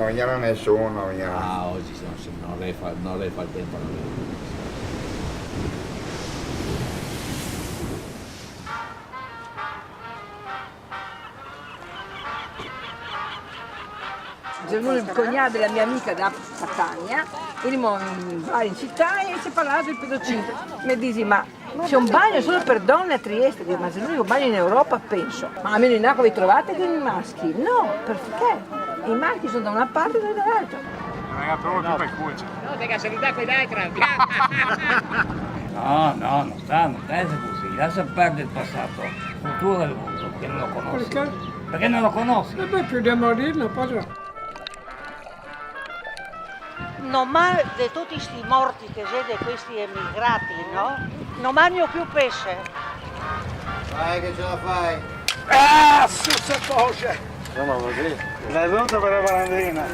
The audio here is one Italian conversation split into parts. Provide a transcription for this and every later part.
non viene nessuno, non viene. Ah, oggi non lei fa il tempo alla verità. Il cognato della mia amica da Catania, va in città e si è parlato del pedocito. Mi dici, ma c'è un bagno solo per donne a Trieste? Dico, ma se l'unico bagno in Europa, penso. Ma almeno in acqua vi trovate con i maschi? No, perché? I maschi sono da una parte e noi dall'altra. Ragazzi, però più per cuoce. No, perché salutare quell'altra. No, non sta così, lascia perdere il passato, il futuro del mondo, perché non lo conosci. Perché? Perché non lo conosci? E beh, più di morire, padre. Non mangiano di tutti questi morti che siete questi emigrati, no? Non mangiano più pesce. Vai che ce la fai. Ah, su sottovoce! Sono così. L'hai venuta per la barandina.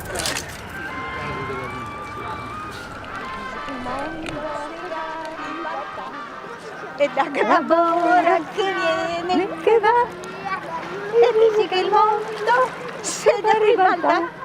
E da Gabora che viene, che va, e dici che il mondo se ne ribalta.